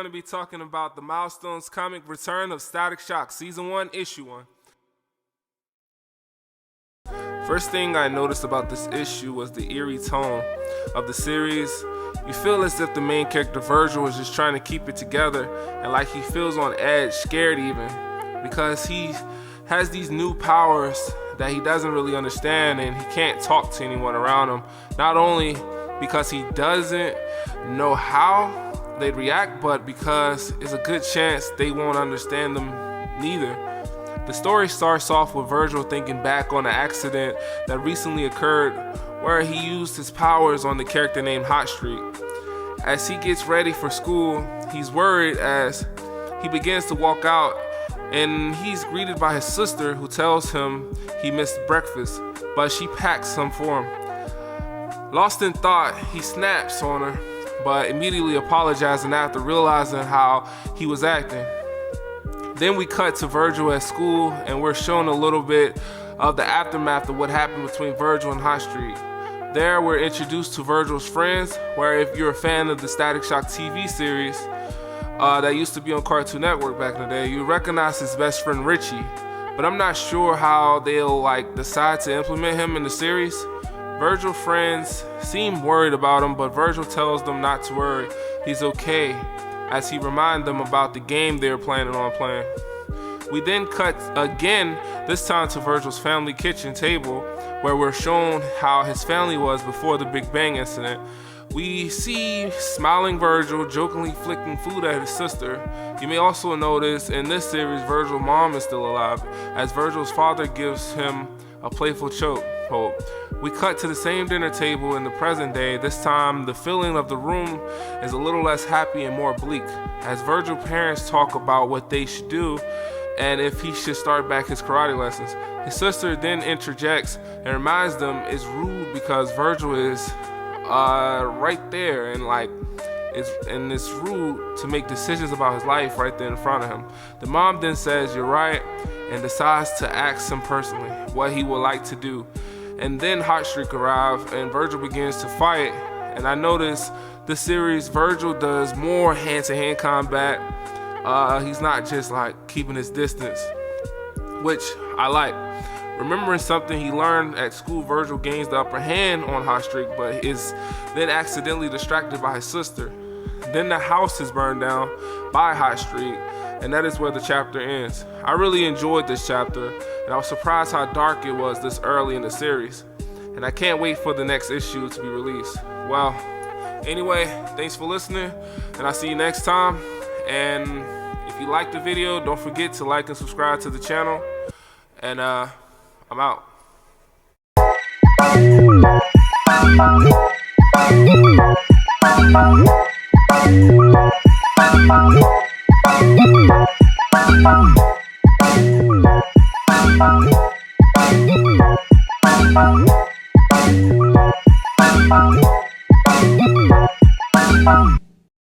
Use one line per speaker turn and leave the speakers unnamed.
going to be talking about the Milestone's comic Return of Static Shock, Season 1, Issue 1. First thing I noticed about this issue was the eerie tone of the series. You feel as if the main character Virgil is just trying to keep it together, and like he feels on edge, scared even, because he has these new powers that he doesn't really understand, and he can't talk to anyone around him. Not only because he doesn't know how they'd react, but because it's a good chance they won't understand them neither. The story starts off with Virgil thinking back on an accident that recently occurred where he used his powers on the character named Hot Streak. As he gets ready for school, he's worried as he begins to walk out, and he's greeted by his sister, who tells him he missed breakfast, but she packs some for him. Lost in thought, he snaps on her, but immediately apologizing after realizing how he was acting. Then we cut to Virgil at school, and we're shown a little bit of the aftermath of what happened between Virgil and Hot Streak. There we're introduced to Virgil's friends, where if you're a fan of the Static Shock TV series that used to be on Cartoon Network back in the day, you recognize his best friend Richie, but I'm not sure how they'll decide to implement him in the series. Virgil's friends seem worried about him, but Virgil tells them not to worry, he's okay, as he reminds them about the game they were planning on playing. We then cut again, this time to Virgil's family kitchen table, where we're shown how his family was before the Big Bang incident. We see smiling Virgil jokingly flicking food at his sister. You may also notice in this series Virgil's mom is still alive, as Virgil's father gives him a playful choke. We cut to the same dinner table in the present day. This time the feeling of the room is a little less happy and more bleak, as Virgil's parents talk about what they should do and if he should start back his karate lessons. His sister then interjects and reminds them it's rude because Virgil is right there, and it's rude to make decisions about his life right there in front of him. The mom then says you're right and decides to ask him personally what he would like to do. And then Hot Streak arrives and Virgil begins to fight, and I notice this series Virgil does more hand-to-hand combat. He's not just keeping his distance, which I like. Remembering something he learned at school, Virgil gains the upper hand on Hot Streak, but is then accidentally distracted by his sister. Then the house is burned down by Hot Streak, and that is where the chapter ends. I really enjoyed this chapter, and I was surprised how dark it was this early in the series, and I can't wait for the next issue to be released. Well, anyway, thanks for listening, and I'll see you next time. And if you liked the video, don't forget to like and subscribe to the channel, and I'm out.